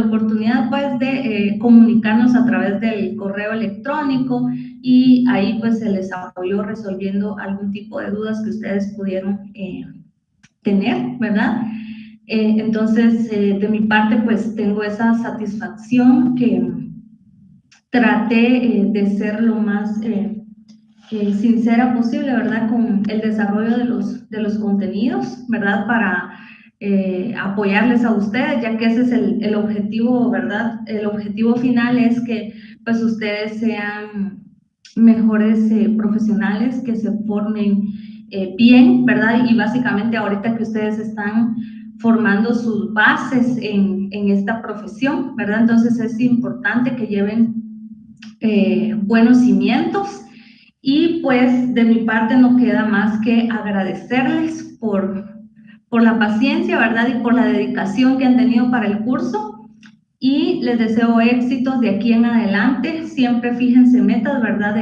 oportunidad pues de comunicarnos a través del correo electrónico y ahí pues se les apoyó resolviendo algún tipo de dudas que ustedes pudieron tener, ¿verdad? Entonces, de mi parte pues tengo esa satisfacción que traté de ser lo más sincera posible, ¿verdad? Con el desarrollo de los contenidos, ¿verdad? Para apoyarles a ustedes, ya que ese es el objetivo, ¿verdad? El objetivo final es que pues ustedes sean mejores profesionales, que se formen bien, ¿verdad? Y básicamente ahorita que ustedes están formando sus bases en esta profesión, ¿verdad? Entonces es importante que lleven buenos cimientos. Y pues de mi parte no queda más que agradecerles por la paciencia, ¿verdad? Y por la dedicación que han tenido para el curso. Y les deseo éxitos de aquí en adelante. Siempre fíjense metas, ¿verdad?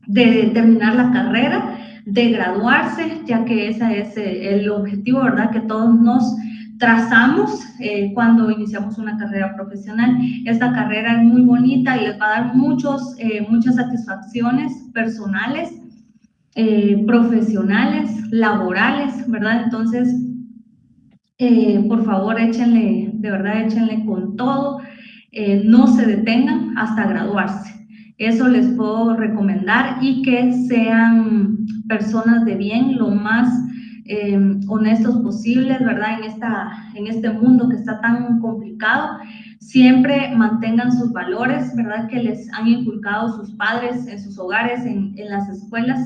De terminar la carrera, de graduarse, ya que ese es el objetivo, ¿verdad? Que todos nos trazamos cuando iniciamos una carrera profesional. Esta carrera es muy bonita y les va a dar muchas satisfacciones personales, profesionales, laborales, ¿verdad? Entonces, por favor, échenle, de verdad, échenle con todo, no se detengan hasta graduarse. Eso les puedo recomendar y que sean personas de bien, lo más honestos posibles, ¿verdad? En este mundo que está tan complicado, siempre mantengan sus valores, ¿verdad? Que les han inculcado sus padres en sus hogares, en las escuelas.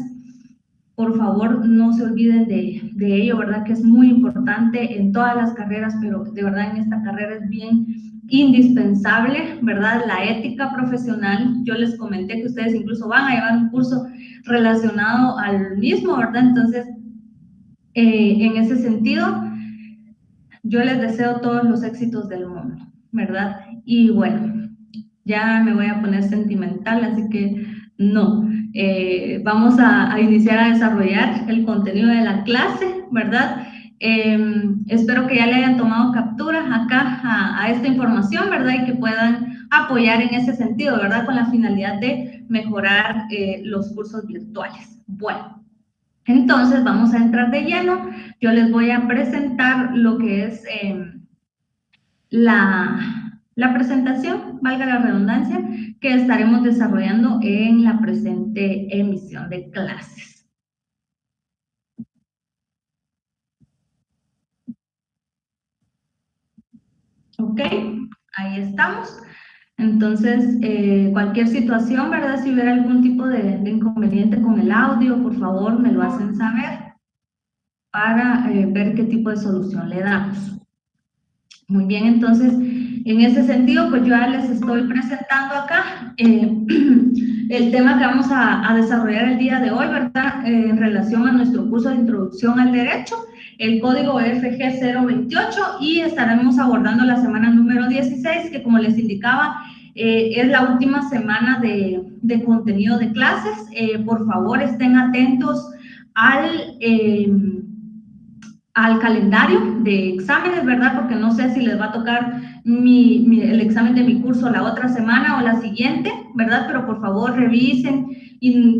Por favor, no se olviden de ello, ¿verdad? Que es muy importante en todas las carreras, pero de verdad en esta carrera es bien indispensable, ¿verdad? La ética profesional, yo les comenté que ustedes incluso van a llevar un curso relacionado al mismo, ¿verdad? Entonces, en ese sentido, yo les deseo todos los éxitos del mundo, ¿verdad? Y bueno, ya me voy a poner sentimental, así que no. Vamos a iniciar a desarrollar el contenido de la clase, ¿verdad? Espero que ya le hayan tomado captura acá a esta información, ¿verdad? Y que puedan apoyar en ese sentido, ¿verdad? Con la finalidad de mejorar los cursos virtuales. Bueno, entonces vamos a entrar de lleno. Yo les voy a presentar lo que es la presentación, valga la redundancia, que estaremos desarrollando en la presente emisión de clases. Ok, ahí estamos. Entonces, cualquier situación, ¿verdad? Si hubiera algún tipo de inconveniente con el audio, por favor, me lo hacen saber para ver qué tipo de solución le damos. Muy bien, entonces, en ese sentido, pues yo ya les estoy presentando acá el tema que vamos a desarrollar el día de hoy, ¿verdad? En relación a nuestro curso de Introducción al Derecho, el código FG 028, y estaremos abordando la semana número 16, que como les indicaba, es la última semana de contenido de clases. Por favor, estén atentos al calendario de exámenes, ¿verdad? Porque no sé si les va a tocar el examen de mi curso la otra semana o la siguiente, ¿verdad? Pero por favor revisen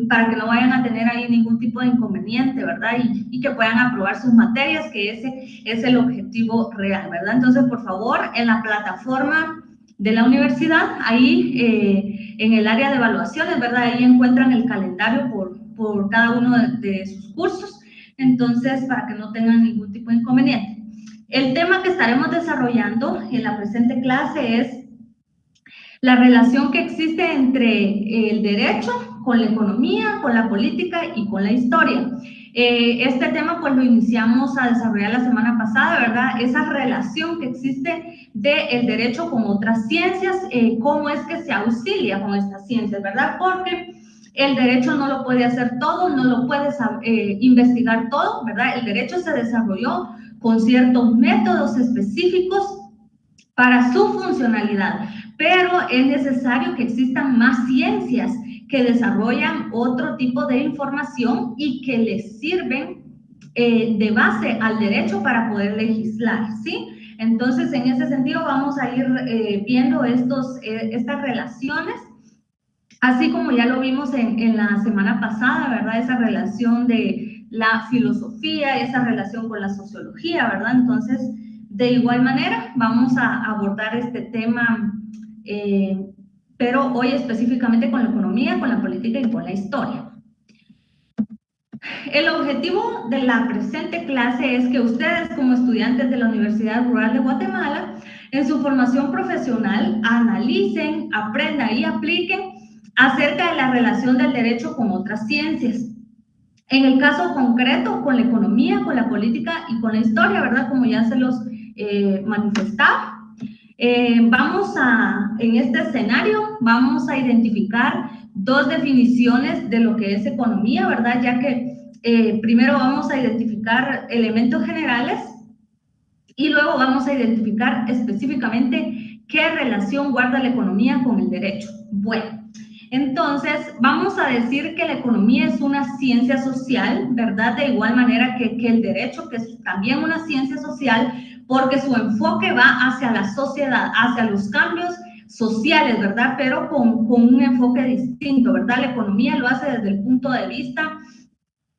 para que no vayan a tener ahí ningún tipo de inconveniente, ¿verdad? Y que puedan aprobar sus materias, que ese es el objetivo real, ¿verdad? Entonces, por favor, en la plataforma de la universidad, ahí en el área de evaluaciones, ¿verdad? Ahí encuentran el calendario por cada uno de sus cursos. Entonces, para que no tengan ningún tipo de inconveniente. El tema que estaremos desarrollando en la presente clase es la relación que existe entre el derecho con la economía, con la política y con la historia. Este tema pues lo iniciamos a desarrollar la semana pasada, ¿verdad? Esa relación que existe del derecho con otras ciencias, cómo es que se auxilia con estas ciencias, ¿verdad? Porque el derecho no lo puede hacer todo, no lo puede investigar todo, ¿verdad? El derecho se desarrolló con ciertos métodos específicos para su funcionalidad, pero es necesario que existan más ciencias que desarrollan otro tipo de información y que les sirven de base al derecho para poder legislar, ¿sí? Entonces, en ese sentido, vamos a ir viendo estas relaciones, así como ya lo vimos en la semana pasada, ¿verdad? Esa relación de la filosofía, esa relación con la sociología, ¿verdad? Entonces, de igual manera, vamos a abordar este tema, pero hoy específicamente con la economía, con la política y con la historia. El objetivo de la presente clase es que ustedes, como estudiantes de la Universidad Rural de Guatemala, en su formación profesional, analicen, aprendan y apliquen acerca de la relación del derecho con otras ciencias. En el caso concreto, con la economía, con la política y con la historia, ¿verdad? Como ya se los manifestaba. En este escenario, vamos a identificar dos definiciones de lo que es economía, ¿verdad? Ya que primero vamos a identificar elementos generales y luego vamos a identificar específicamente qué relación guarda la economía con el derecho. Bueno, entonces vamos a decir que la economía es una ciencia social, ¿verdad? De igual manera que el derecho, que es también una ciencia social, porque su enfoque va hacia la sociedad, hacia los cambios sociales, ¿verdad? Pero con un enfoque distinto, ¿verdad? La economía lo hace desde el punto de vista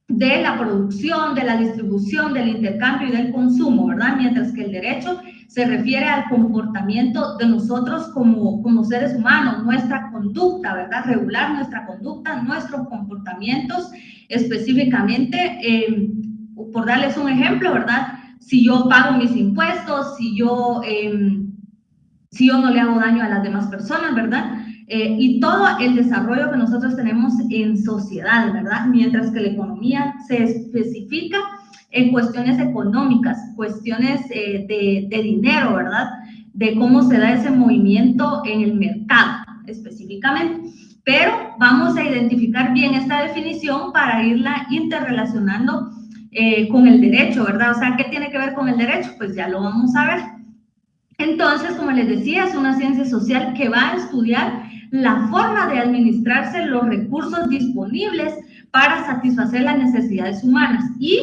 de la producción, de la distribución, del intercambio y del consumo, ¿verdad? Mientras que el derecho se refiere al comportamiento de nosotros como seres humanos, nuestra conducta, ¿verdad? Regular nuestra conducta, nuestros comportamientos, específicamente, por darles un ejemplo, ¿verdad? Si yo pago mis impuestos, si yo no le hago daño a las demás personas, ¿verdad? Y todo el desarrollo que nosotros tenemos en sociedad, ¿verdad? Mientras que la economía se especifica en cuestiones económicas, cuestiones de dinero, ¿verdad? De cómo se da ese movimiento en el mercado, específicamente. Pero vamos a identificar bien esta definición para irla interrelacionando con el derecho, ¿verdad? O sea, ¿qué tiene que ver con el derecho? Pues ya lo vamos a ver. Entonces, como les decía, es una ciencia social que va a estudiar la forma de administrarse los recursos disponibles para satisfacer las necesidades humanas. Y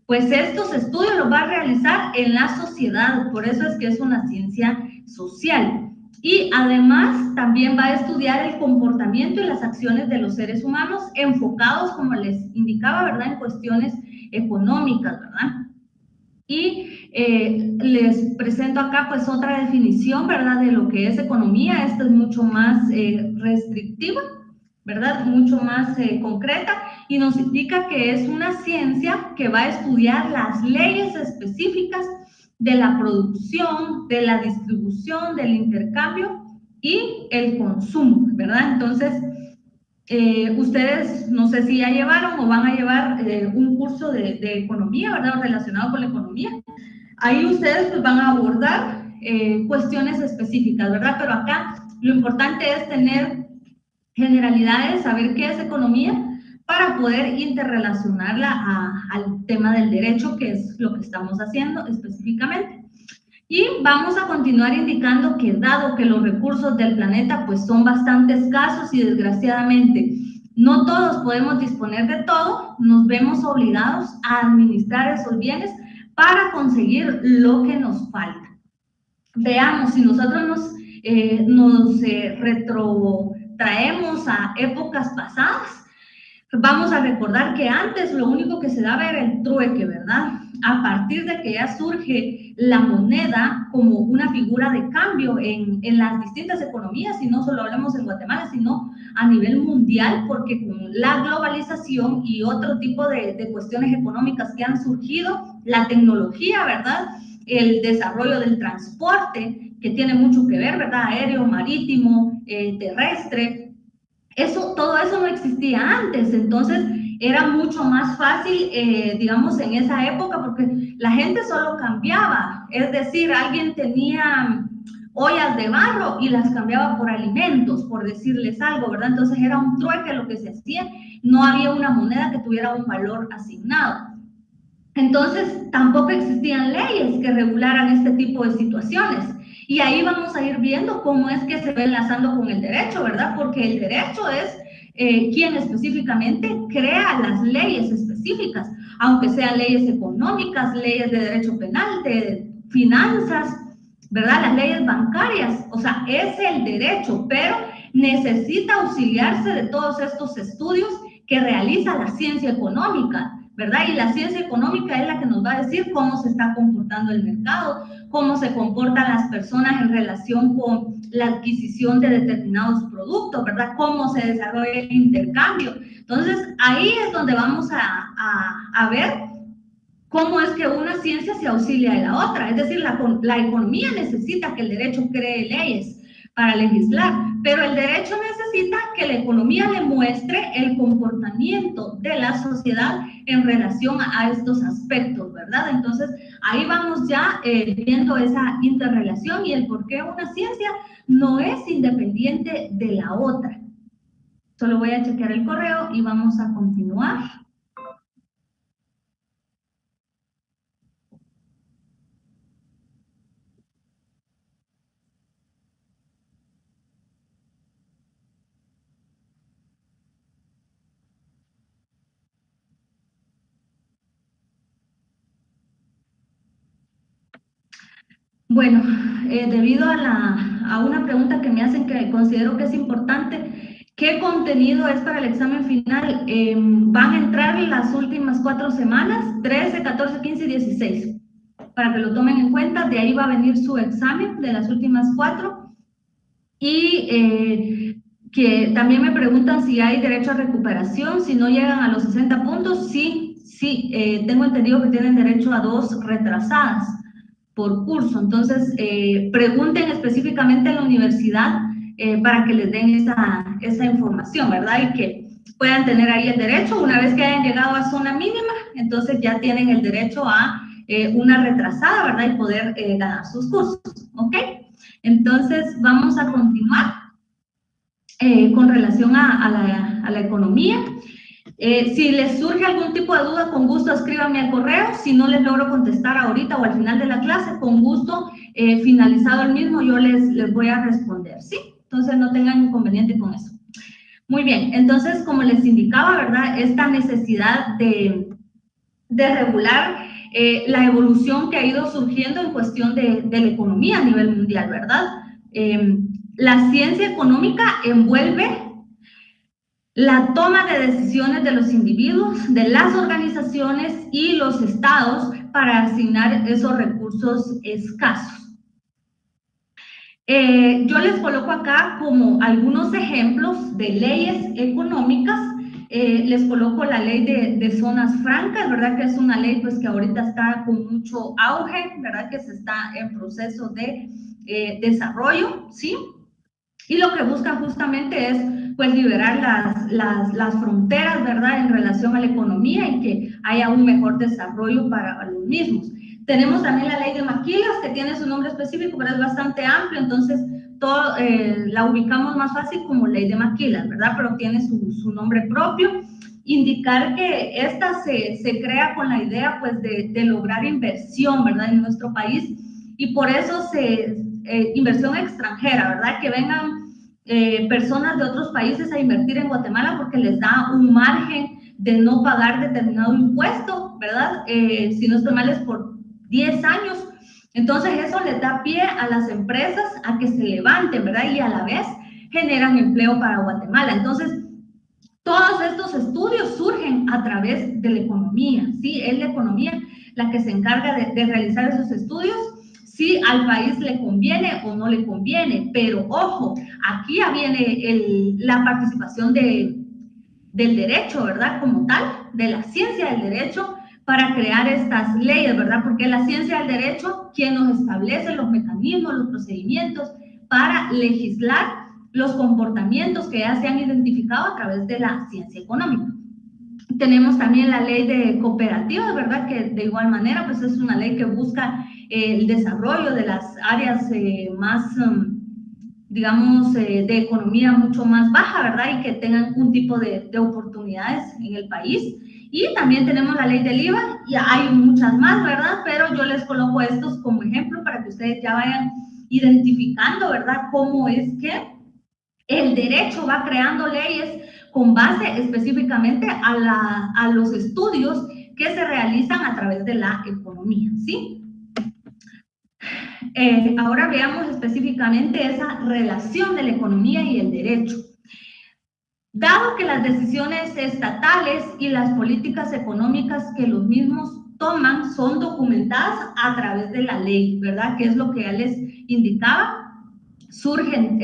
pues estos estudios los va a realizar en la sociedad, por eso es que es una ciencia social. Y además también va a estudiar el comportamiento y las acciones de los seres humanos enfocados, como les indicaba, ¿verdad?, en cuestiones económicas, ¿verdad? Y les presento acá pues otra definición, ¿verdad?, de lo que es economía. Esta es mucho más restrictiva, ¿verdad?, mucho más concreta, y nos indica que es una ciencia que va a estudiar las leyes específicas de la producción, de la distribución, del intercambio y el consumo, ¿verdad? Entonces, ustedes no sé si ya llevaron o van a llevar un curso de economía, ¿verdad?, relacionado con la economía. Ahí ustedes pues van a abordar cuestiones específicas, ¿verdad? Pero acá lo importante es tener generalidades, saber qué es economía para poder interrelacionarla al tema del derecho, que es lo que estamos haciendo específicamente. Y vamos a continuar indicando que dado que los recursos del planeta pues son bastante escasos y desgraciadamente no todos podemos disponer de todo, nos vemos obligados a administrar esos bienes para conseguir lo que nos falta. Veamos, si nosotros nos retrotraemos a épocas pasadas, vamos a recordar que antes lo único que se daba era el trueque, ¿verdad? A partir de que ya surge la moneda como una figura de cambio en las distintas economías, y no solo hablamos en Guatemala, sino a nivel mundial, porque con la globalización y otro tipo de cuestiones económicas que han surgido, la tecnología, ¿verdad?, el desarrollo del transporte, que tiene mucho que ver, ¿verdad?, aéreo, marítimo, terrestre. Todo eso no existía antes, entonces era mucho más fácil, digamos, en esa época, porque la gente solo cambiaba, es decir, alguien tenía ollas de barro y las cambiaba por alimentos, por decirles algo, ¿verdad? Entonces era un trueque lo que se hacía, no había una moneda que tuviera un valor asignado. Entonces tampoco existían leyes que regularan este tipo de situaciones. Y ahí vamos a ir viendo cómo es que se va enlazando con el derecho, ¿verdad? Porque el derecho es quien específicamente crea las leyes específicas, aunque sean leyes económicas, leyes de derecho penal, de finanzas, ¿verdad? Las leyes bancarias, o sea, es el derecho, pero necesita auxiliarse de todos estos estudios que realiza la ciencia económica, ¿verdad? Y la ciencia económica es la que nos va a decir cómo se está comportando el mercado, cómo se comportan las personas en relación con la adquisición de determinados productos, ¿verdad? Cómo se desarrolla el intercambio. Entonces, ahí es donde vamos a ver cómo es que una ciencia se auxilia de la otra. Es decir, la economía necesita que el derecho cree leyes para legislar, pero el derecho necesita que la economía le muestre el comportamiento de la sociedad en relación a estos aspectos, ¿verdad? Entonces, ahí vamos ya viendo esa interrelación y el por qué una ciencia no es independiente de la otra. Solo voy a chequear el correo y vamos a continuar. Bueno, debido a una pregunta que me hacen que considero que es importante, ¿qué contenido es para el examen final? Van a entrar las últimas 4 semanas, 13, 14, 15 y 16, para que lo tomen en cuenta. De ahí va a venir su examen de las últimas 4. Y que también me preguntan si hay derecho a recuperación, si no llegan a los 60 puntos. Sí, tengo entendido que tienen derecho a 2 retrasadas por curso. Entonces, pregunten específicamente en la universidad para que les den esa información, ¿verdad? Y que puedan tener ahí el derecho. Una vez que hayan llegado a zona mínima, entonces ya tienen el derecho a una retrasada, ¿verdad? Y poder ganar sus cursos, ¿ok? Entonces, vamos a continuar con relación a la economía. Si les surge algún tipo de duda, con gusto escríbanme al correo. Si no les logro contestar ahorita o al final de la clase, con gusto, finalizado el mismo, yo les voy a responder, ¿sí? Entonces no tengan inconveniente con eso. Muy bien, entonces, como les indicaba, ¿verdad? Esta necesidad de regular la evolución que ha ido surgiendo en cuestión de la economía a nivel mundial, ¿verdad? La ciencia económica envuelve la toma de decisiones de los individuos, de las organizaciones y los estados para asignar esos recursos escasos. Yo les coloco acá como algunos ejemplos de leyes económicas. Les coloco la ley de zonas francas, ¿verdad? Que es una ley pues que ahorita está con mucho auge, ¿verdad? Que se está en proceso de desarrollo, ¿sí? Y lo que busca justamente es pues liberar las fronteras, ¿verdad? En relación a la economía y que haya un mejor desarrollo para los mismos. Tenemos también la ley de Maquilas, que tiene su nombre específico, pero es bastante amplio, entonces la ubicamos más fácil como ley de Maquilas, ¿verdad? Pero tiene su nombre propio. Indicar que esta se crea con la idea, pues, de lograr inversión, ¿verdad? En nuestro país, y por eso inversión extranjera, ¿verdad? Que vengan personas de otros países a invertir en Guatemala porque les da un margen de no pagar determinado impuesto, ¿verdad? Si no estoy mal es por 10 años. Entonces eso les da pie a las empresas a que se levanten, ¿verdad? Y a la vez generan empleo para Guatemala. Entonces, todos estos estudios surgen a través de la economía, ¿sí? Es la economía la que se encarga de realizar esos estudios, si al país le conviene o no le conviene. Pero ojo, aquí ya viene la participación del derecho, ¿verdad? Como tal, de la ciencia del derecho para crear estas leyes, ¿verdad? Porque la ciencia del derecho quien nos establece los mecanismos, los procedimientos para legislar los comportamientos que ya se han identificado a través de la ciencia económica. Tenemos también la ley de cooperativas, ¿verdad? Que de igual manera, pues es una ley que busca el desarrollo de las áreas más, digamos, de economía mucho más baja, ¿verdad? Y que tengan un tipo de oportunidades en el país. Y también tenemos la ley del IVA, y hay muchas más, ¿verdad? Pero yo les coloco estos como ejemplo para que ustedes ya vayan identificando, ¿verdad? Cómo es que el derecho va creando leyes con base específicamente a los estudios que se realizan a través de la economía, ¿sí? Ahora veamos específicamente esa relación de la economía y el derecho. Dado que las decisiones estatales y las políticas económicas que los mismos toman son documentadas a través de la ley, ¿verdad? Que es lo que ya les indicaba. Surgen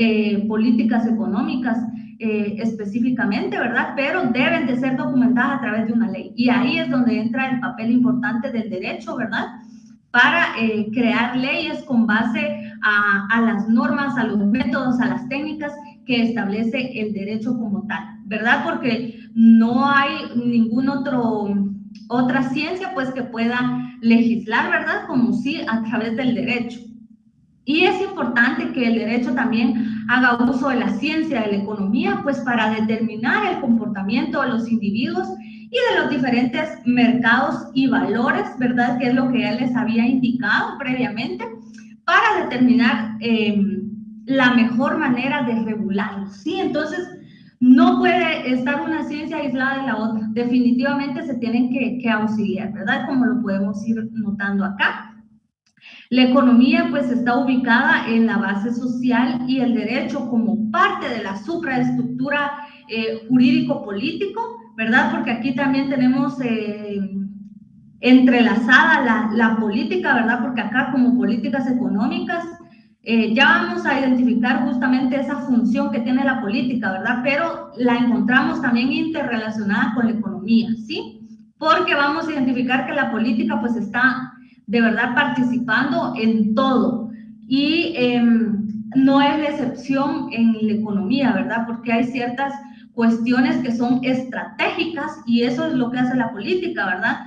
políticas económicas específicamente, ¿verdad? Pero deben de ser documentadas a través de una ley. Y ahí es donde entra el papel importante del derecho, ¿verdad? Para crear leyes con base a las normas, a los métodos, a las técnicas que establece el derecho como tal, ¿verdad? Porque no hay ninguna otra ciencia pues que pueda legislar, ¿verdad? Como sí a través del derecho. Y es importante que el derecho también haga uso de la ciencia, de la economía, pues para determinar el comportamiento de los individuos y de los diferentes mercados y valores, ¿verdad? Que es lo que ya les había indicado previamente, para determinar la mejor manera de regularlos, ¿sí? Entonces, no puede estar una ciencia aislada de la otra. Definitivamente se tienen que auxiliar, ¿verdad? Como lo podemos ir notando acá. La economía pues está ubicada en la base social y el derecho como parte de la supraestructura jurídico-político, ¿verdad? Porque aquí también tenemos entrelazada la política, ¿verdad? Porque acá como políticas económicas ya vamos a identificar justamente esa función que tiene la política, ¿verdad? Pero la encontramos también interrelacionada con la economía, ¿sí? Porque vamos a identificar que la política pues está de verdad participando en todo y no es la excepción en la economía, ¿verdad? Porque hay ciertas cuestiones que son estratégicas y eso es lo que hace la política, ¿verdad?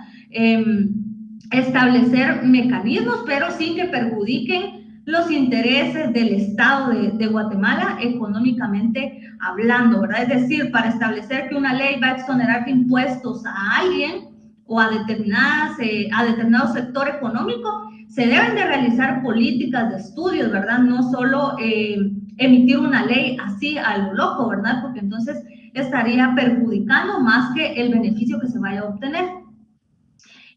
Establecer mecanismos, pero sin que perjudiquen los intereses del Estado de Guatemala económicamente hablando, ¿verdad? Es decir, para establecer que una ley va a exonerar de impuestos a alguien o a determinado sector económico, se deben de realizar políticas de estudios, ¿verdad? No solo emitir una ley así a lo loco, ¿verdad? Porque entonces estaría perjudicando más que el beneficio que se vaya a obtener.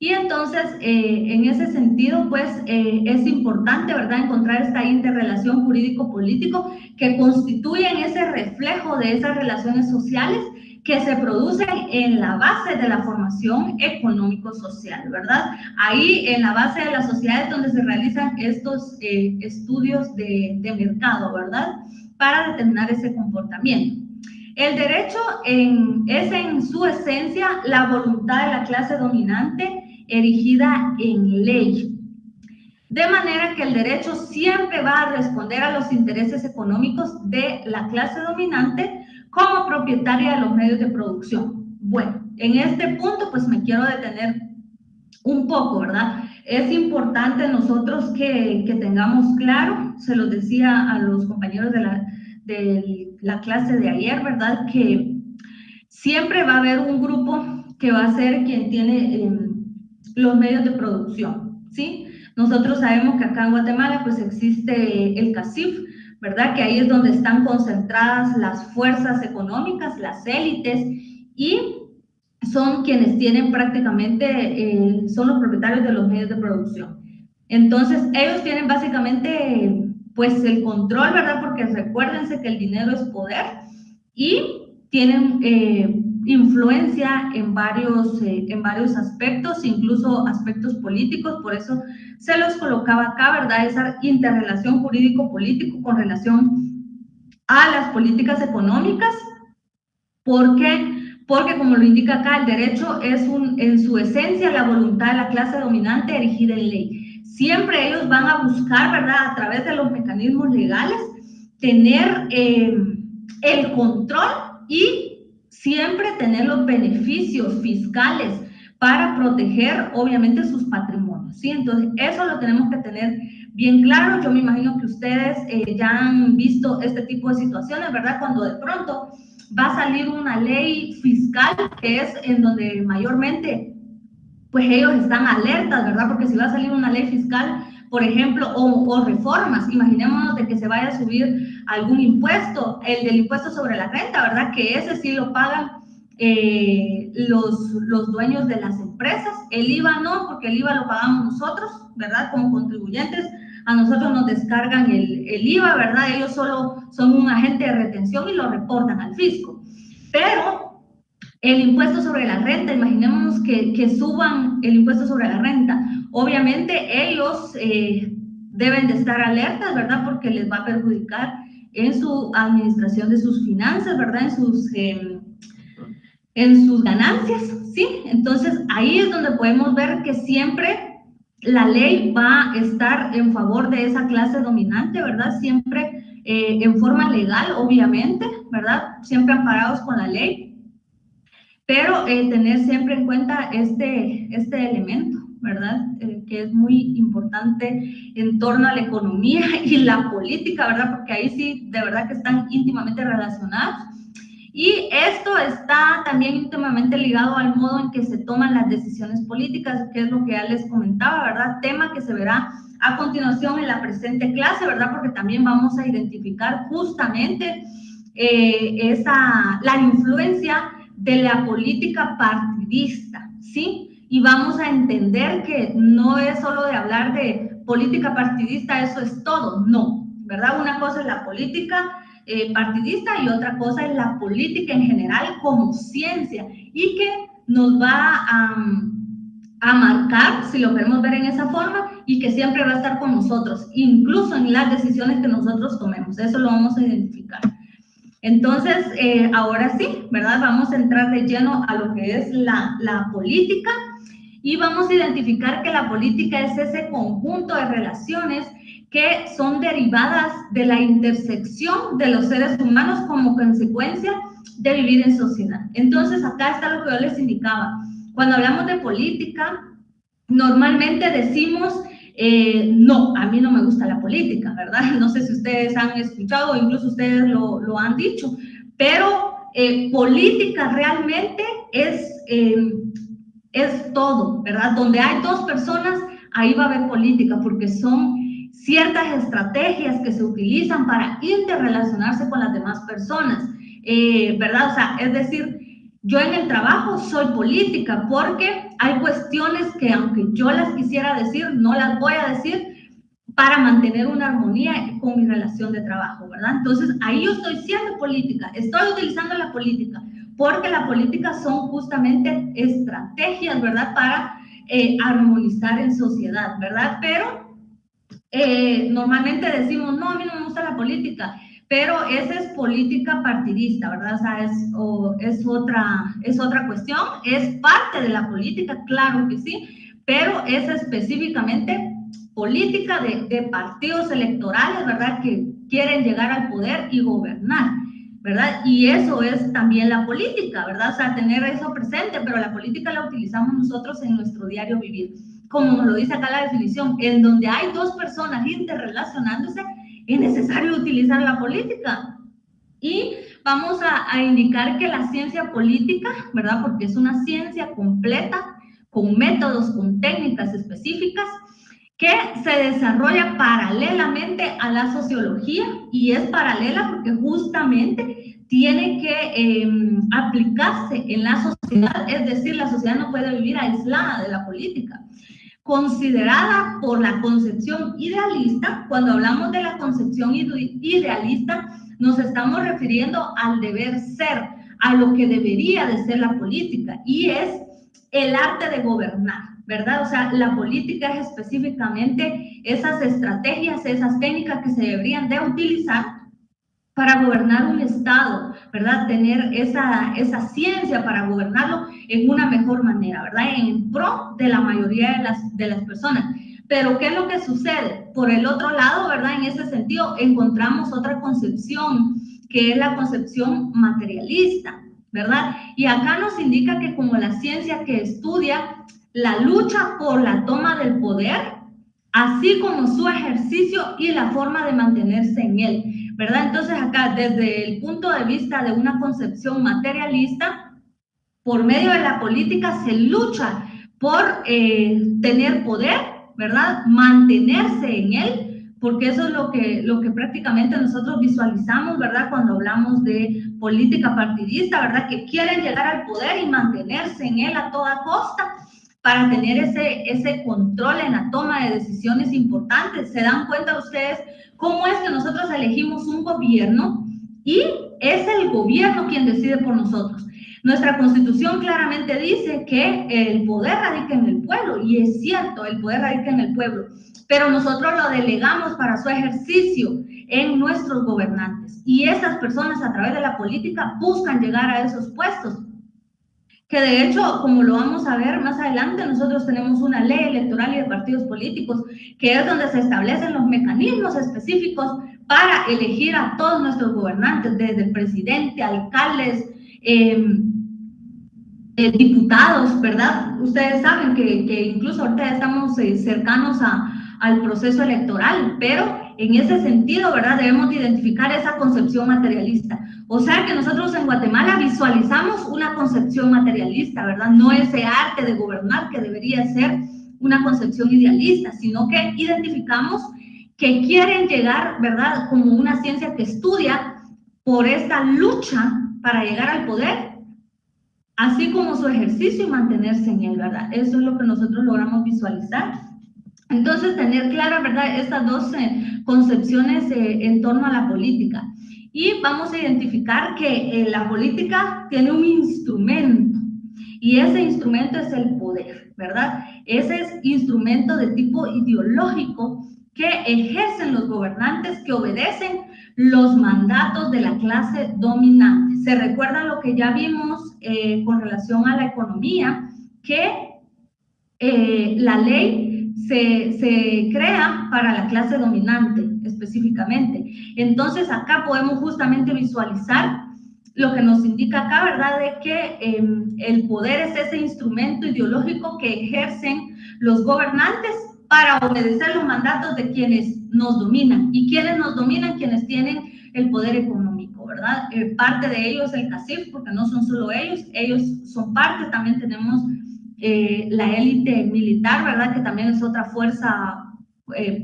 Y entonces, en ese sentido, pues es importante, ¿verdad?, encontrar esta interrelación jurídico-político que constituyen ese reflejo de esas relaciones sociales que se producen en la base de la formación económico-social, ¿verdad? Ahí, en la base de las sociedades donde se realizan estos estudios de mercado, ¿verdad?, para determinar ese comportamiento. El derecho es en su esencia la voluntad de la clase dominante erigida en ley. De manera que el derecho siempre va a responder a los intereses económicos de la clase dominante como propietaria de los medios de producción. Bueno, en este punto pues me quiero detener un poco, ¿verdad? Es importante nosotros que tengamos claro, se los decía a los compañeros de la clase de ayer, ¿verdad? Que siempre va a haber un grupo que va a ser quien tiene los medios de producción, ¿sí? Nosotros sabemos que acá en Guatemala pues existe el CACIF, ¿verdad? Que ahí es donde están concentradas las fuerzas económicas, las élites, y son quienes tienen prácticamente, son los propietarios de los medios de producción. Entonces, ellos tienen básicamente, pues, el control, ¿verdad? Porque recuérdense que el dinero es poder y tienen influencia en varios aspectos, incluso aspectos políticos, por eso se los colocaba acá, ¿verdad? Esa interrelación jurídico-político con relación a las políticas económicas, porque como lo indica acá, el derecho es en su esencia la voluntad de la clase dominante erigida en ley. Siempre ellos van a buscar, ¿verdad?, a través de los mecanismos legales, tener el control y siempre tener los beneficios fiscales para proteger, obviamente, sus patrimonios, ¿sí? Entonces, eso lo tenemos que tener bien claro. Yo me imagino que ustedes ya han visto este tipo de situaciones, ¿verdad? Cuando de pronto va a salir una ley fiscal, que es en donde mayormente pues ellos están alertas, ¿verdad? Porque si va a salir una ley fiscal, por ejemplo, o reformas, imaginémonos de que se vaya a subir algún impuesto, el del impuesto sobre la renta, ¿verdad? Que ese sí lo pagan los dueños de las empresas, el IVA no, porque el IVA lo pagamos nosotros, ¿verdad? Como contribuyentes, a nosotros nos descargan el IVA, ¿verdad? Ellos solo son un agente de retención y lo reportan al fisco. Pero el impuesto sobre la renta, imaginémonos que suban el impuesto sobre la renta. Obviamente ellos deben de estar alertas, ¿verdad? Porque les va a perjudicar en su administración de sus finanzas, ¿verdad? En sus ganancias, ¿sí? Entonces, ahí es donde podemos ver que siempre la ley va a estar en favor de esa clase dominante, ¿verdad? Siempre en forma legal, obviamente, ¿verdad? Siempre amparados con la ley, pero tener siempre en cuenta este elemento, ¿verdad? Que es muy importante en torno a la economía y la política, ¿verdad? Porque ahí sí, de verdad que están íntimamente relacionados. Y esto está también íntimamente ligado al modo en que se toman las decisiones políticas, que es lo que ya les comentaba, ¿verdad? Tema que se verá a continuación en la presente clase, ¿verdad? Porque también vamos a identificar justamente la influencia de la política partidista, ¿sí? Y vamos a entender que no es solo de hablar de política partidista, eso es todo, no, ¿verdad? Una cosa es la política partidista y otra cosa es la política en general como ciencia y que nos va a marcar, si lo queremos ver en esa forma, y que siempre va a estar con nosotros, incluso en las decisiones que nosotros tomemos. Eso lo vamos a identificar. Entonces, ahora sí, ¿verdad? Vamos a entrar de lleno a lo que es la política y vamos a identificar que la política es ese conjunto de relaciones que son derivadas de la intersección de los seres humanos como consecuencia de vivir en sociedad. Entonces, acá está lo que yo les indicaba. Cuando hablamos de política, normalmente decimos, no, a mí no me gusta la política, ¿verdad? No sé si ustedes han escuchado o incluso ustedes lo han dicho, pero política realmente es todo, ¿verdad? Donde hay dos personas, ahí va a haber política, porque son ciertas estrategias que se utilizan para interrelacionarse con las demás personas, ¿verdad? O sea, es decir, yo en el trabajo soy política porque hay cuestiones que aunque yo las quisiera decir, no las voy a decir para mantener una armonía con mi relación de trabajo, ¿verdad? Entonces, ahí yo estoy siendo política, estoy utilizando la política, porque la política son justamente estrategias, ¿verdad? Para armonizar en sociedad, ¿verdad? Pero normalmente decimos, no, a mí no me gusta la política, pero esa es política partidista, ¿verdad? O sea, es otra cuestión, es parte de la política, claro que sí, pero es específicamente política de partidos electorales, ¿verdad? Que quieren llegar al poder y gobernar, ¿verdad? Y eso es también la política, ¿verdad? O sea, tener eso presente, pero la política la utilizamos nosotros en nuestro diario vivir. Como nos lo dice acá la definición, en donde hay dos personas interrelacionándose, es necesario utilizar la política. Y vamos a indicar que la ciencia política, ¿verdad? Porque es una ciencia completa, con métodos, con técnicas específicas, que se desarrolla paralelamente a la sociología, y es paralela porque justamente tiene que aplicarse en la sociedad, es decir, la sociedad no puede vivir aislada de la política. Considerada por la concepción idealista, cuando hablamos de la concepción idealista, nos estamos refiriendo al deber ser, a lo que debería de ser la política, y es el arte de gobernar, ¿verdad? O sea, la política es específicamente esas estrategias, esas técnicas que se deberían de utilizar para gobernar un Estado, ¿verdad? Tener esa ciencia para gobernarlo en una mejor manera, ¿verdad? En pro de la mayoría de las personas. Pero, ¿qué es lo que sucede? Por el otro lado, ¿verdad? En ese sentido, encontramos otra concepción, que es la concepción materialista, ¿verdad? Y acá nos indica que como la ciencia que estudia la lucha por la toma del poder, así como su ejercicio y la forma de mantenerse en él, ¿verdad? Entonces acá, desde el punto de vista de una concepción materialista, por medio de la política se lucha por tener poder, ¿verdad? Mantenerse en él, porque eso es lo que prácticamente nosotros visualizamos, ¿verdad? Cuando hablamos de política partidista, ¿verdad? Que quieren llegar al poder y mantenerse en él a toda costa, para tener ese control en la toma de decisiones importantes. ¿Se dan cuenta ustedes cómo es que nosotros elegimos un gobierno y es el gobierno quien decide por nosotros? Nuestra Constitución claramente dice que el poder radica en el pueblo, y es cierto, el poder radica en el pueblo, pero nosotros lo delegamos para su ejercicio en nuestros gobernantes, y esas personas a través de la política buscan llegar a esos puestos, que de hecho, como lo vamos a ver más adelante, nosotros tenemos una ley electoral y de partidos políticos, que es donde se establecen los mecanismos específicos para elegir a todos nuestros gobernantes, desde el presidente, alcaldes, diputados, ¿verdad? Ustedes saben que incluso ahorita estamos cercanos al proceso electoral, pero en ese sentido, ¿verdad? Debemos de identificar esa concepción materialista. O sea que nosotros en Guatemala visualizamos una concepción materialista, ¿verdad? No ese arte de gobernar que debería ser una concepción idealista, sino que identificamos que quieren llegar, ¿verdad? Como una ciencia que estudia por esta lucha para llegar al poder, así como su ejercicio y mantenerse en él, ¿verdad? Eso es lo que nosotros logramos visualizar. Entonces, tener claras, ¿verdad?, estas dos concepciones en torno a la política. Y vamos a identificar que la política tiene un instrumento, y ese instrumento es el poder, ¿verdad? Ese es instrumento de tipo ideológico que ejercen los gobernantes, que obedecen los mandatos de la clase dominante. Se recuerda lo que ya vimos con relación a la economía, que la ley se crea para la clase dominante específicamente. Entonces acá podemos justamente visualizar lo que nos indica acá, ¿verdad?, de que el poder es ese instrumento ideológico que ejercen los gobernantes para obedecer los mandatos de quienes nos dominan. ¿Y quienes nos dominan? Quienes tienen el poder económico, ¿verdad? Parte de ellos el CACIF, porque no son solo ellos son parte. También tenemos la élite militar, ¿verdad?, que también es otra fuerza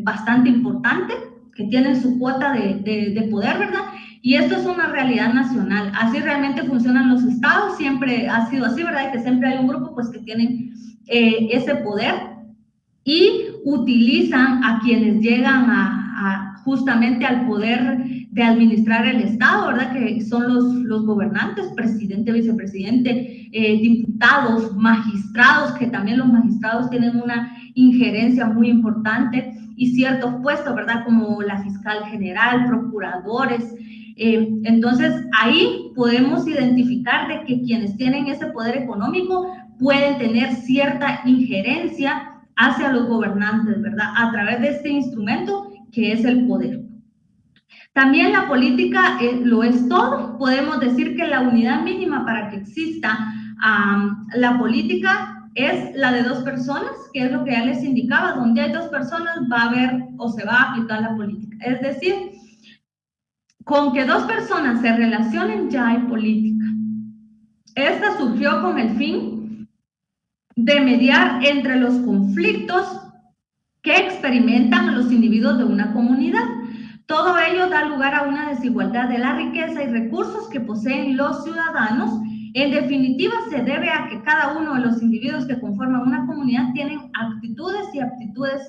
bastante importante, que tienen su cuota de poder, ¿verdad? Y esto es una realidad nacional. Así realmente funcionan los estados, siempre ha sido así, ¿verdad?, que siempre hay un grupo pues que tienen ese poder y utilizan a quienes llegan justamente al poder de administrar el Estado, ¿verdad?, que son los gobernantes, presidente, vicepresidente, diputados, magistrados, que también los magistrados tienen una injerencia muy importante, y ciertos puestos, ¿verdad?, como la fiscal general, procuradores. Entonces, ahí podemos identificar de que quienes tienen ese poder económico pueden tener cierta injerencia hacia los gobernantes, ¿verdad?, a través de este instrumento que es el poder. También la política lo es todo. Podemos decir que la unidad mínima para que exista la política es la de dos personas, que es lo que ya les indicaba. Donde hay dos personas va a haber o se va a aplicar la política. Es decir, con que dos personas se relacionen ya hay política. Esta surgió con el fin de mediar entre los conflictos que experimentan los individuos de una comunidad. Todo ello da lugar a una desigualdad de la riqueza y recursos que poseen los ciudadanos. En definitiva, se debe a que cada uno de los individuos que conforman una comunidad tienen actitudes y aptitudes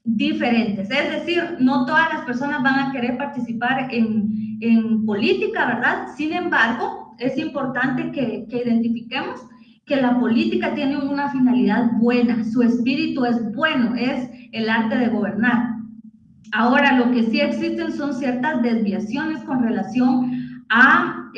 diferentes. Es decir, no todas las personas van a querer participar en política, ¿verdad? Sin embargo, es importante que identifiquemos que la política tiene una finalidad buena, su espíritu es bueno, es el arte de gobernar. Ahora, lo que sí existen son ciertas desviaciones con relación a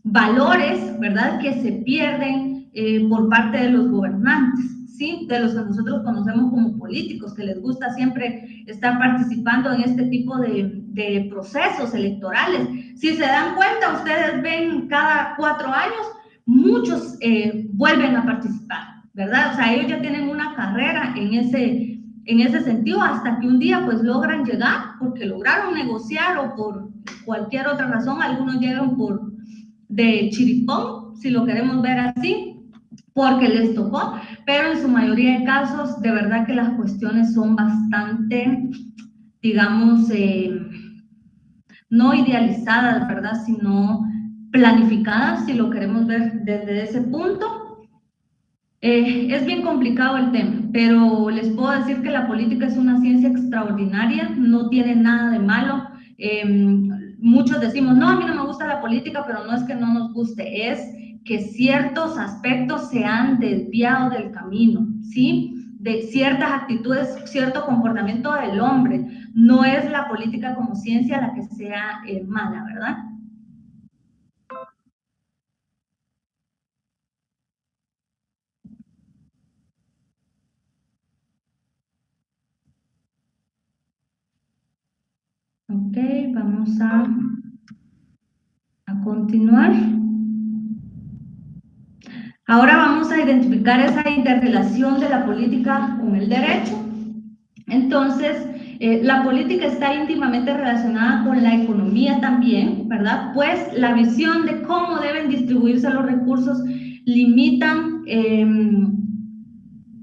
valores, ¿verdad?, que se pierden por parte de los gobernantes, ¿sí?, de los que nosotros conocemos como políticos, que les gusta siempre estar participando en este tipo de procesos electorales. Si se dan cuenta, ustedes ven cada 4 años, muchos vuelven a participar, ¿verdad? O sea, ellos ya tienen una carrera en ese sentido, hasta que un día pues logran llegar, porque lograron negociar o por cualquier otra razón. Algunos llegan por de chiripón, si lo queremos ver así, porque les tocó, pero en su mayoría de casos, de verdad que las cuestiones son bastante, digamos, no idealizadas, ¿verdad?, sino planificadas, si lo queremos ver desde ese punto. Es bien complicado el tema, pero les puedo decir que la política es una ciencia extraordinaria, no tiene nada de malo. Muchos decimos, no, a mí no me gusta la política, pero no es que no nos guste, es que ciertos aspectos se han desviado del camino, ¿sí? De ciertas actitudes, cierto comportamiento del hombre. No es la política como ciencia la que sea mala, ¿verdad? Ok, vamos a continuar. Ahora vamos a identificar esa interrelación de la política con el derecho. Entonces, la política está íntimamente relacionada con la economía también, ¿verdad? Pues la visión de cómo deben distribuirse los recursos limitan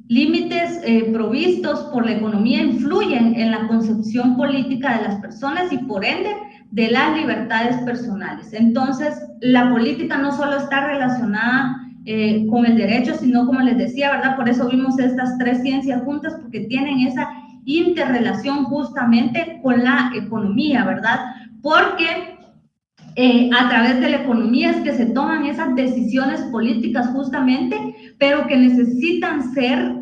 límites provistos por la economía influyen en la concepción política de las personas y por ende de las libertades personales. Entonces, la política no solo está relacionada con el derecho, sino como les decía, ¿verdad? Por eso vimos estas tres ciencias juntas, porque tienen esa interrelación justamente con la economía, ¿verdad? Porque a través de la economía es que se toman esas decisiones políticas justamente, pero que necesitan ser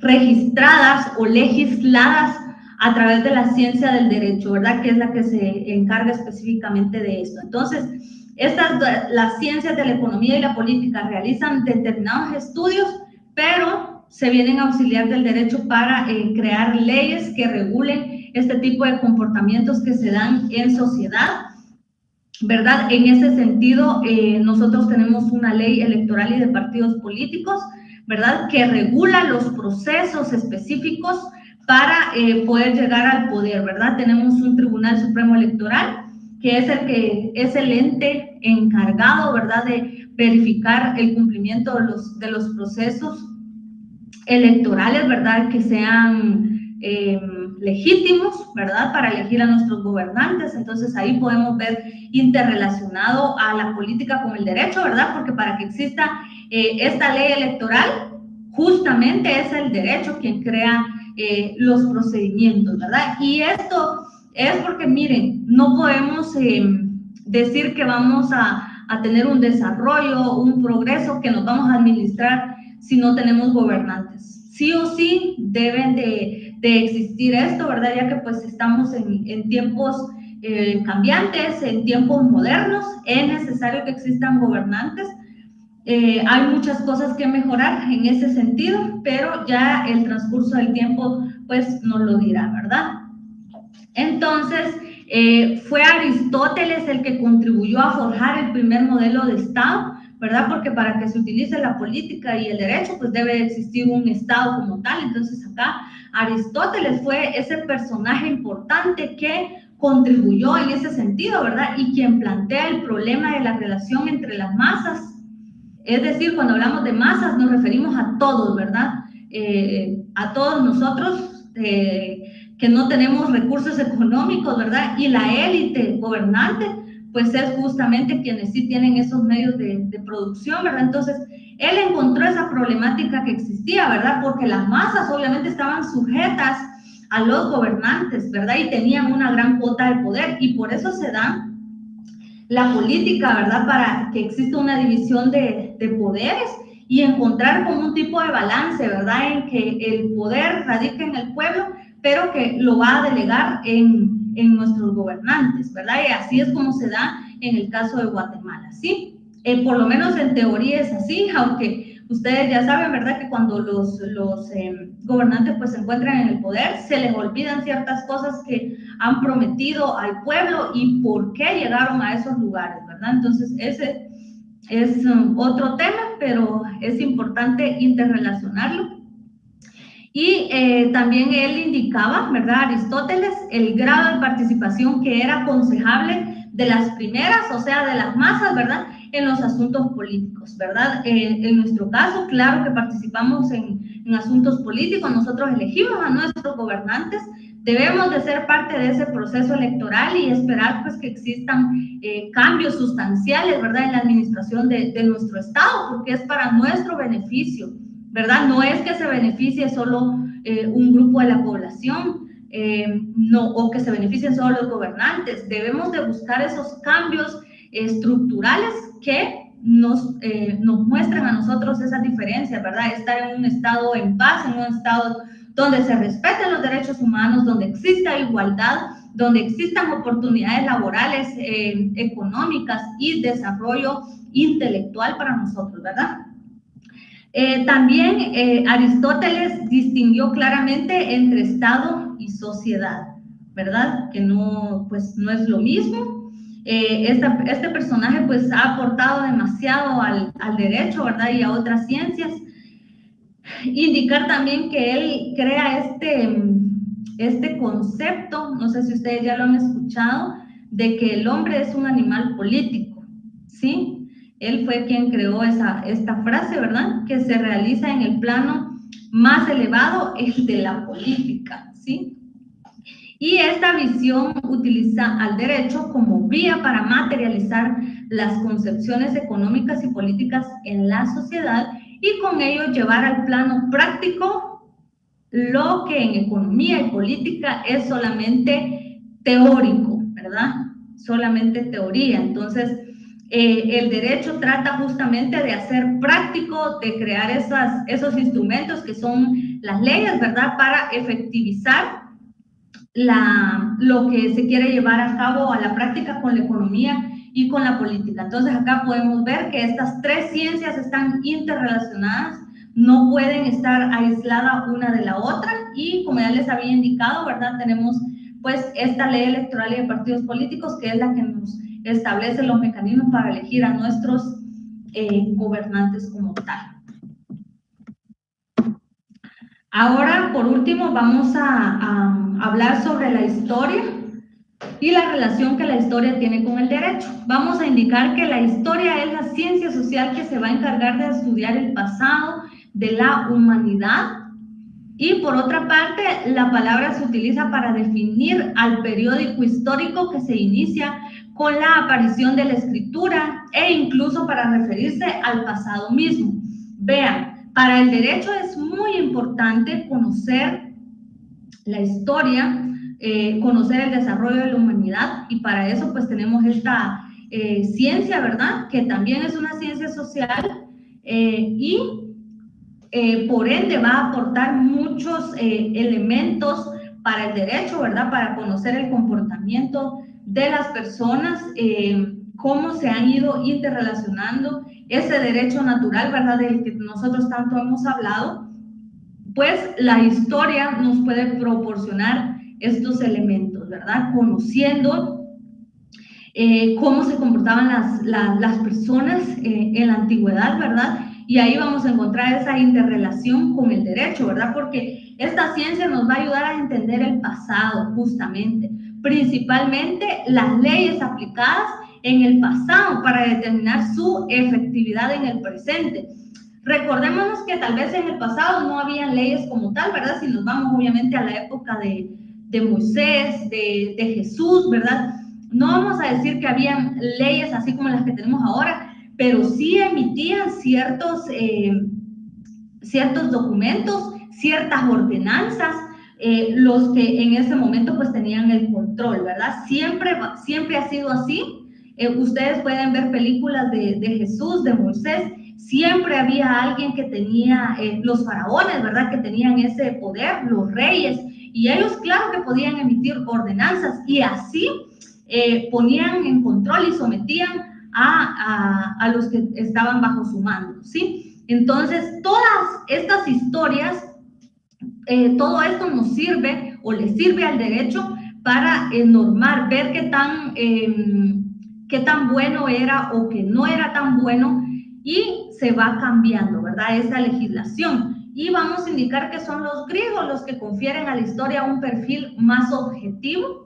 registradas o legisladas a través de la ciencia del derecho, ¿verdad? Que es la que se encarga específicamente de esto. Entonces, las ciencias de la economía y la política realizan determinados estudios, pero se vienen a auxiliar del derecho para crear leyes que regulen este tipo de comportamientos que se dan en sociedad, ¿verdad? En ese sentido, nosotros tenemos una ley electoral y de partidos políticos, ¿verdad? Que regula los procesos específicos para poder llegar al poder, ¿verdad? Tenemos un Tribunal Supremo Electoral, que es el ente encargado, ¿verdad? De verificar el cumplimiento de los procesos electorales, ¿verdad? Que sean legítimos, ¿verdad? Para elegir a nuestros gobernantes. Entonces ahí podemos ver interrelacionado a la política con el derecho, ¿verdad? Porque para que exista esta ley electoral, justamente es el derecho quien crea los procedimientos, ¿verdad? Y esto es porque, miren, no podemos decir que vamos a tener un desarrollo, un progreso, que nos vamos a administrar si no tenemos gobernantes. Sí o sí deben de existir esto, ¿verdad? Ya que pues estamos en tiempos cambiantes, en tiempos modernos, es necesario que existan gobernantes. Hay muchas cosas que mejorar en ese sentido, pero ya el transcurso del tiempo pues nos lo dirá, ¿verdad? Entonces, fue Aristóteles el que contribuyó a forjar el primer modelo de Estado, ¿verdad? Porque para que se utilice la política y el derecho, pues debe existir un Estado como tal. Entonces, acá Aristóteles fue ese personaje importante que contribuyó en ese sentido, ¿verdad? Y quien plantea el problema de la relación entre las masas. Es decir, cuando hablamos de masas nos referimos a todos, ¿verdad? A todos nosotros que no tenemos recursos económicos, ¿verdad? Y la élite gobernante, pues es justamente quienes sí tienen esos medios de producción, ¿verdad? Entonces, él encontró esa problemática que existía, ¿verdad? Porque las masas obviamente estaban sujetas a los gobernantes, ¿verdad? Y tenían una gran cuota de poder y por eso se da la política, ¿verdad? Para que exista una división de poderes y encontrar como un tipo de balance, ¿verdad? En que el poder radica en el pueblo, pero que lo va a delegar en nuestros gobernantes, ¿verdad? Y así es como se da en el caso de Guatemala, ¿sí? Por lo menos en teoría es así, aunque ustedes ya saben, ¿verdad? Que cuando los gobernantes pues se encuentran en el poder, se les olvidan ciertas cosas que han prometido al pueblo y por qué llegaron a esos lugares, ¿verdad? Entonces, ese es otro tema, pero es importante interrelacionarlo. Y también él indicaba, ¿verdad? Aristóteles, el grado de participación que era aconsejable de las primeras, o sea, de las masas, ¿verdad? En los asuntos políticos, ¿verdad? En nuestro caso, claro que participamos en asuntos políticos, nosotros elegimos a nuestros gobernantes, Debemos de ser parte de ese proceso electoral y esperar pues que existan cambios sustanciales, ¿verdad?, en la administración de nuestro Estado, porque es para nuestro beneficio, ¿verdad? No es que se beneficie solo un grupo de la población, no, o que se beneficien solo los gobernantes. Debemos de buscar esos cambios estructurales que nos muestren a nosotros esas diferencias, ¿verdad? Estar en un Estado en paz, en un Estado donde se respeten los derechos humanos, donde exista igualdad, donde existan oportunidades laborales, económicas y desarrollo intelectual para nosotros, ¿verdad? También Aristóteles distinguió claramente entre Estado y sociedad, ¿verdad? Que no, pues, no es lo mismo. Este personaje pues ha aportado demasiado al derecho, ¿verdad? Y a otras ciencias. Indicar también que él crea este concepto, no sé si ustedes ya lo han escuchado, de que el hombre es un animal político, ¿sí? Él fue quien creó esta frase, ¿verdad? Que se realiza en el plano más elevado, el de la política, ¿sí? Y esta visión utiliza al derecho como vía para materializar las concepciones económicas y políticas en la sociedad y con ello llevar al plano práctico lo que en economía y política es solamente teórico, ¿verdad? Solamente teoría. Entonces, el derecho trata justamente de hacer práctico, de crear esos instrumentos que son las leyes, ¿verdad? Para efectivizar lo que se quiere llevar a cabo a la práctica con la economía y con la política. Entonces acá podemos ver que estas tres ciencias están interrelacionadas, no pueden estar aisladas una de la otra y como ya les había indicado, ¿verdad? Tenemos pues esta ley electoral y de partidos políticos que es la que nos establece los mecanismos para elegir a nuestros gobernantes como tal. Ahora, por último, vamos a hablar sobre la historia y la relación que la historia tiene con el derecho. Vamos a indicar que la historia es la ciencia social que se va a encargar de estudiar el pasado de la humanidad y por otra parte, la palabra se utiliza para definir al periódico histórico que se inicia con la aparición de la escritura e incluso para referirse al pasado mismo. Vean, para el derecho es muy importante conocer la historia, conocer el desarrollo de la humanidad y para eso pues tenemos esta ciencia, ¿verdad? Que también es una ciencia social y por ende va a aportar muchos elementos para el derecho, ¿verdad? Para conocer el comportamiento de las personas, cómo se han ido interrelacionando ese derecho natural, ¿verdad? Del que nosotros tanto hemos hablado, pues la historia nos puede proporcionar estos elementos, ¿verdad? Conociendo cómo se comportaban las personas en la antigüedad, ¿verdad? Y ahí vamos a encontrar esa interrelación con el derecho, ¿verdad? Porque esta ciencia nos va a ayudar a entender el pasado, justamente, principalmente las leyes aplicadas en el pasado para determinar su efectividad en el presente. Recordémonos que tal vez en el pasado no habían leyes como tal, ¿verdad? Si nos vamos obviamente a la época de Moisés, de Jesús, ¿verdad? No vamos a decir que habían leyes así como las que tenemos ahora, pero sí emitían ciertos documentos, ciertas ordenanzas, los que en ese momento pues tenían el control, ¿verdad? Siempre ha sido así. Ustedes pueden ver películas de Jesús, de Moisés, siempre había alguien que tenía, los faraones, ¿verdad? Que tenían ese poder, los reyes, y ellos claro que podían emitir ordenanzas y así ponían en control y sometían a los que estaban bajo su mando, ¿sí? Entonces, todas estas historias, todo esto nos sirve o le sirve al derecho para normar, ver qué tan bueno era o que no era tan bueno y se va cambiando, ¿verdad? Esa legislación. Y vamos a indicar que son los griegos los que confieren a la historia un perfil más objetivo.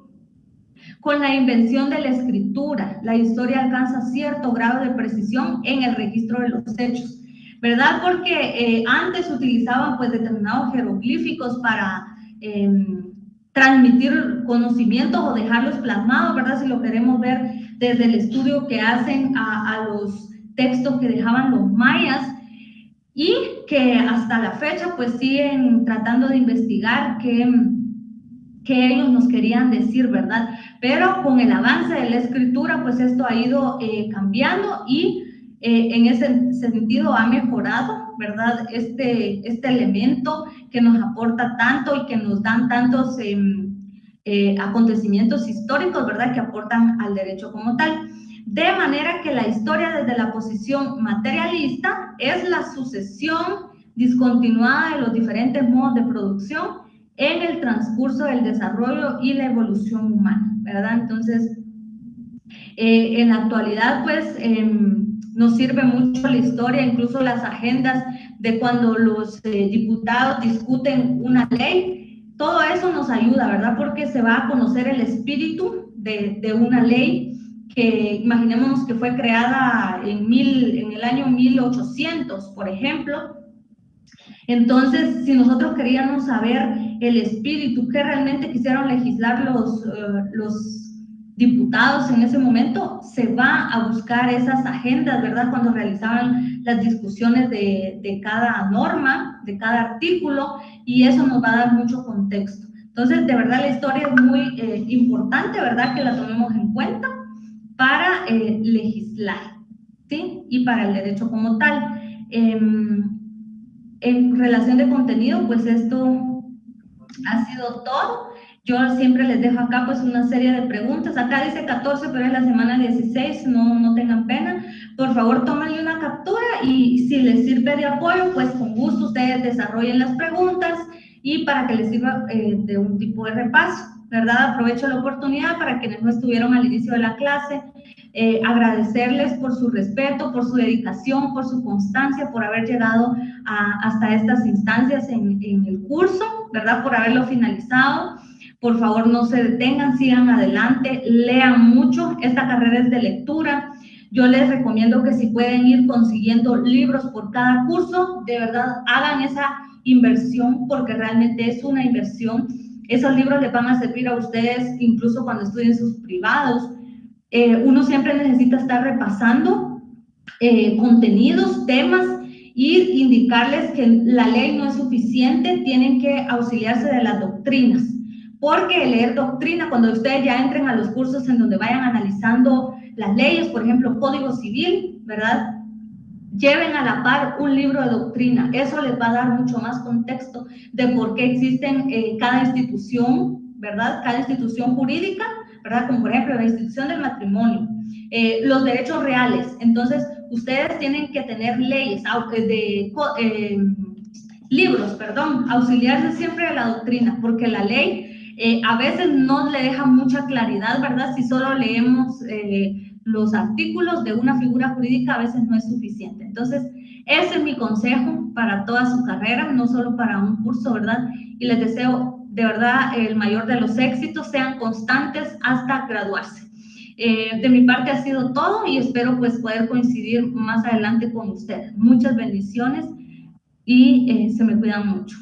Con la invención de la escritura, la historia alcanza cierto grado de precisión en el registro de los hechos, ¿verdad? Porque antes utilizaban pues determinados jeroglíficos transmitir conocimientos o dejarlos plasmados, ¿verdad? Si lo queremos ver desde el estudio que hacen a los textos que dejaban los mayas, y que hasta la fecha pues siguen tratando de investigar qué ellos nos querían decir, ¿verdad? Pero con el avance de la escritura, pues esto ha ido cambiando y en ese sentido ha mejorado, ¿verdad? Este elemento que nos aporta tanto y que nos dan tantos acontecimientos históricos, ¿verdad? Que aportan al derecho como tal. De manera que la historia desde la posición materialista es la sucesión discontinuada de los diferentes modos de producción en el transcurso del desarrollo y la evolución humana, ¿verdad? Entonces, en la actualidad, pues, nos sirve mucho la historia, incluso las agendas de cuando los diputados discuten una ley, todo eso nos ayuda, ¿verdad? Porque se va a conocer el espíritu de una ley que imaginémonos que fue creada en el año 1800, por ejemplo. Entonces, si nosotros queríamos saber el espíritu que realmente quisieron legislar los diputados en ese momento, se va a buscar esas agendas, ¿verdad? Cuando realizaban las discusiones de cada norma, de cada artículo, y eso nos va a dar mucho contexto. Entonces, de verdad, la historia es muy importante, ¿verdad? Que la tomemos en cuenta para legislar, ¿sí? Y para el derecho como tal. En relación de contenido, pues esto ha sido todo. Yo siempre les dejo acá pues una serie de preguntas. Acá dice 14, pero es la semana 16, no tengan pena. Por favor, tómenle una captura y si les sirve de apoyo, pues con gusto ustedes desarrollen las preguntas y para que les sirva de un tipo de repaso, ¿verdad? Aprovecho la oportunidad para quienes no estuvieron al inicio de la clase, agradecerles por su respeto, por su dedicación, por su constancia, por haber llegado hasta estas instancias en el curso, ¿verdad? Por haberlo finalizado. Por favor, no se detengan, sigan adelante, lean mucho. Esta carrera es de lectura. Yo les recomiendo que si pueden ir consiguiendo libros por cada curso, de verdad hagan esa inversión porque realmente es una inversión. Esos libros les van a servir a ustedes incluso cuando estudien sus privados. Uno siempre necesita estar repasando contenidos, temas y indicarles que la ley no es suficiente, tienen que auxiliarse de las doctrinas, porque leer doctrina, cuando ustedes ya entren a los cursos en donde vayan analizando las leyes, por ejemplo, Código Civil, ¿verdad? Lleven a la par un libro de doctrina, eso les va a dar mucho más contexto de por qué existen cada institución, ¿verdad? Cada institución jurídica, ¿verdad? Como por ejemplo la institución del matrimonio, los derechos reales. Entonces, ustedes tienen que tener leyes, libros, perdón, auxiliarse siempre de la doctrina, porque la ley a veces no le deja mucha claridad, ¿verdad? Si solo leemos los artículos de una figura jurídica, a veces no es suficiente. Entonces, ese es mi consejo para toda su carrera, no solo para un curso, ¿verdad? Y les deseo de verdad el mayor de los éxitos, sean constantes hasta graduarse. De mi parte ha sido todo y espero pues poder coincidir más adelante con ustedes. Muchas bendiciones y se me cuidan mucho.